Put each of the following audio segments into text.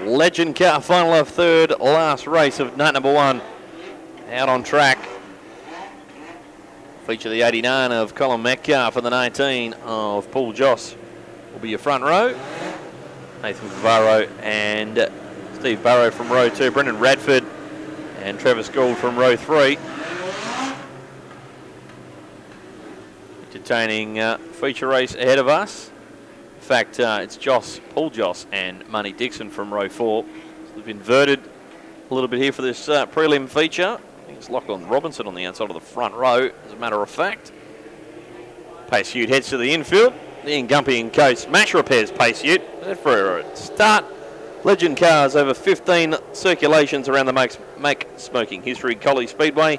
Legend car final of third, last race of night number 1. Out on track. Feature the 89 of Colin Metcalf and the 19 of Paul Joss will be your front row. Nathan Favaro and Steve Barrow from row 2. Brendan Radford and Travis Gould from row 3. Entertaining feature race ahead of us. In fact, it's Paul Joss and Money Dixon from row 4. So they've inverted a little bit here for this prelim feature. I think it's Lachlan Robinson on the outside of the front row, as a matter of fact. Pace Ute heads to the infield. Ian Gumpy and Coast match repairs Pace Ute. For a start, Legend cars over 15 circulations around the make smoking history Collie Speedway.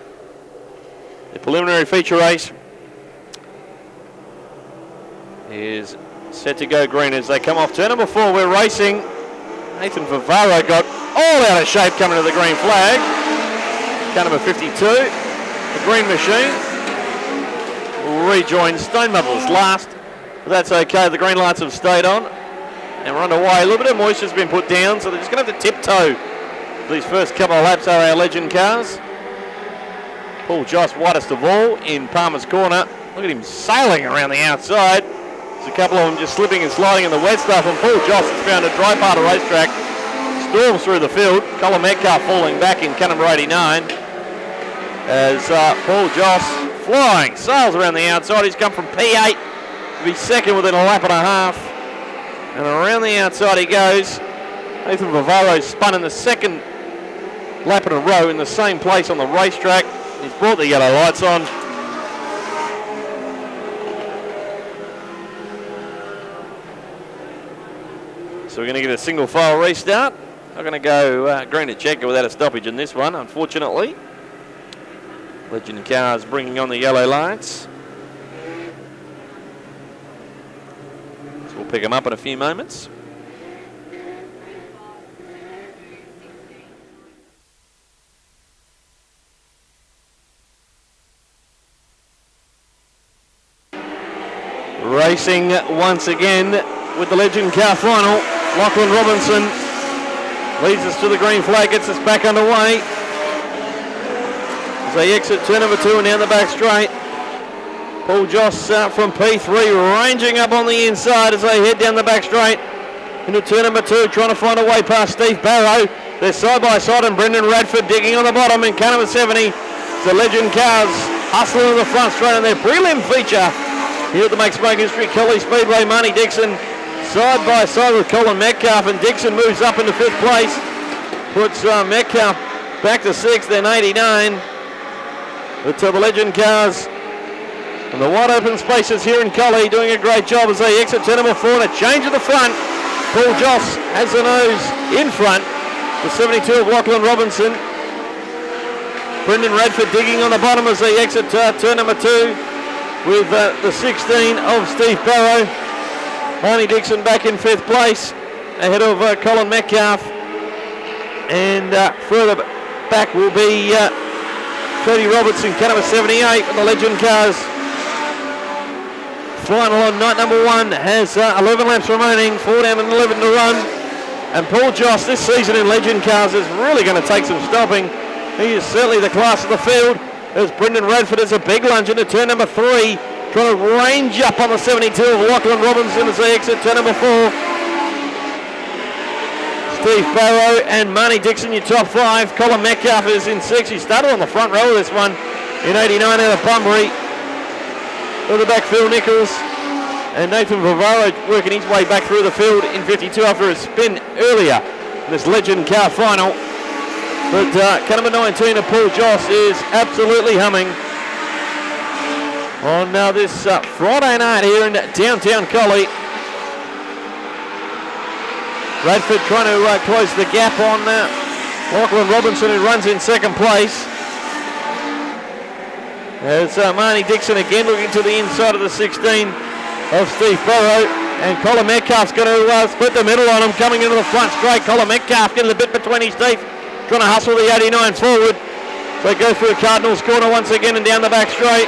The preliminary feature race is set to go green as they come off turn number 4. We're racing. Nathan Favaro got all out of shape coming to the green flag. Car number 52, the green machine, will rejoin Stone Bubbles last, but that's okay. The green lights have stayed on, and we're underway. A little bit of moisture's been put down, so they're just going to have to tiptoe these first couple of laps are our Legend cars. Paul Joss, widest of all, in Palmer's corner. Look at him sailing around the outside. There's a couple of them just slipping and sliding in the wet stuff, and Paul Joss has found a dry part of the racetrack. Storms through the field. Colin Metcalf falling back in car number 89. As Paul Joss flying, sails around the outside. He's come from P8 to be second within a lap and a half. And around the outside he goes. Nathan Favaro spun in the second lap in a row in the same place on the racetrack. He's brought the yellow lights on. So we're going to get a single file restart. Not going to go green to checker without a stoppage in this one, unfortunately. Legend cars bringing on the yellow lights. So we'll pick them up in a few moments. Racing once again with the Legend car final. Lachlan Robinson leads us to the green flag, gets us back underway. As they exit turn number 2 and down the back straight. Paul Joss from P3 ranging up on the inside as they head down the back straight into turn number 2, trying to find a way past Steve Barrow. They're side by side, and Brendan Radford digging on the bottom in car number 70. The Legend cars hustling to the front straight in their prelim feature here at the Make Smoke History Collie Speedway. Marnie Dixon side by side with Colin Metcalf, and Dixon moves up into 5th place. Puts Metcalf back to 6th, then 89. But the Legend cars and the wide open spaces here in Collie doing a great job as they exit turn number 4 and a change at the front. Paul Joss has the nose in front. The 72 of Lachlan Robinson. Brendan Radford digging on the bottom as they exit turn number 2 with the 16 of Steve Barrow. Marnie Dixon back in 5th place ahead of Colin Metcalf. And further back will be Cody Robertson, car number 78, and the Legend cars. Final on night number 1 has 11 laps remaining, 4 down and 11 to run. And Paul Joss this season in Legend cars is really going to take some stopping. He is certainly the class of the field. As Brendan Radford has a big lunge into turn number 3, trying to range up on the 72 of Lachlan Robinson as they exit turn number 4. Steve Barrow and Marnie Dixon, your top 5. Colin Metcalf is in 6. He started on the front row of this one in 89 out of Bunbury. To the back, Phil Nichols. And Nathan Favaro working his way back through the field in 52 after a spin earlier in this Legend car final. But car number 19 of Paul Joss is absolutely humming on this Friday night here in downtown Collie. Radford trying to close the gap on Lachlan Robinson, who runs in 2nd place. As Marnie Dixon again looking to the inside of the 16 of Steve Barrow. And Colin Metcalf's going to split the middle on him, coming into the front straight. Colin Metcalf getting a bit between his teeth, trying to hustle the 89 forward. So they go through Cardinals corner once again and down the back straight.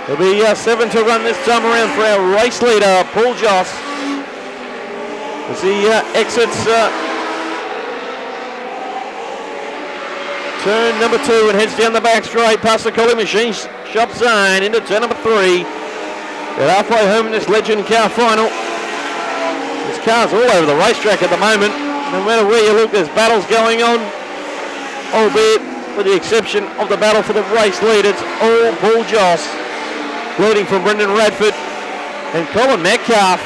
There'll be 7 to run this time around for our race leader, Paul Joss. as he exits turn number 2 and heads down the back straight past the Collie Machine Shop zone into turn number 3. They're halfway home in this Legend Car final. There's cars all over the racetrack at the moment. No matter where you look, there's battles going on, albeit with the exception of the battle for the race lead. It's all Paul Joss leading from Brendan Radford and Colin Metcalf.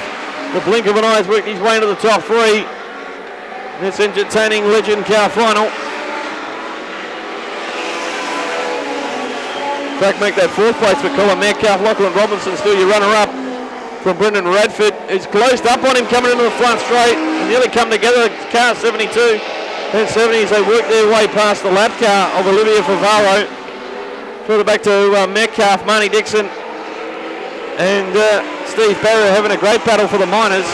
The blink of an eye has worked his way into the top 3 in this entertaining Legend Car final. In fact, make that 4th place for Colin Metcalf. Lachlan Robinson still your runner-up from Brendan Radford. He's closed up on him coming into the front straight and nearly come together. Car 72 and 70 as they work their way past the lap car of Olivia Favaro. Further back to Metcalf, Marnie Dixon and Steve Barrow having a great battle for the minors.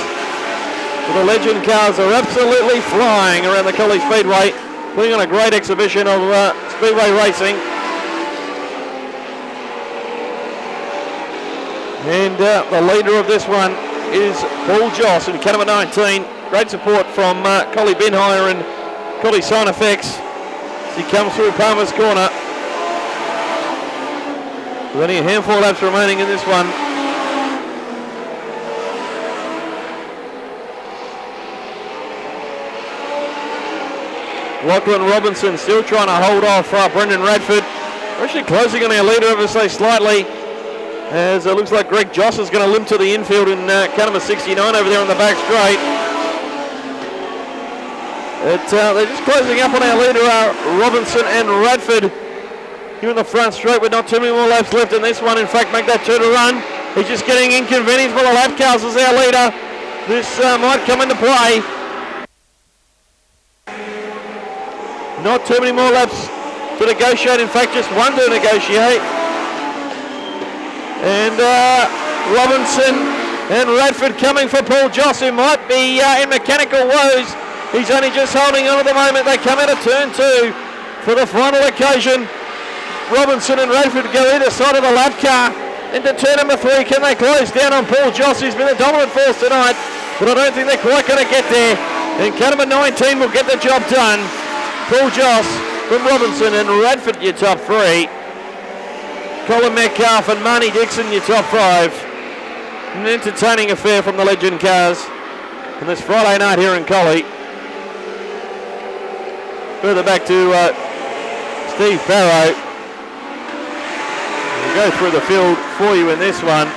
The Legend cars are absolutely flying around the Collie Speedway, putting on a great exhibition of Speedway racing. And the leader of this one is Paul Joss in car number 19. Great support from Collie Benhire and Collie Sign Effects as he comes through Palmer's corner. With only a handful of laps remaining in this one. Lachlan Robinson still trying to hold off Brendan Radford. We're actually closing on our leader ever so slightly, as it looks like Greg Joss is going to limp to the infield in car number 69 over there on the back straight. They're just closing up on our leader, Robinson and Radford. Here in the front straight with not too many more laps left in this one. In fact, make that 2 to run. He's just getting inconvenienced by the lap cars as our leader. This might come into play. Not too many more laps to negotiate. In fact, just one to negotiate. And Robinson and Radford coming for Paul Joss, who might be in mechanical woes. He's only just holding on at the moment. They come out of turn 2 for the final occasion. Robinson and Radford go either side of the lap car into turn number 3. Can they close down on Paul Joss, who's been the dominant force tonight? But I don't think they're quite going to get there. And car number 19 will get the job done. Paul Joss from Robinson and Radford, your top 3. Colin Metcalf and Marnie Dixon, your top 5. An entertaining affair from the Legend cars on this Friday night here in Collie. Further back to Steve Barrow. We'll go through the field for you in this one.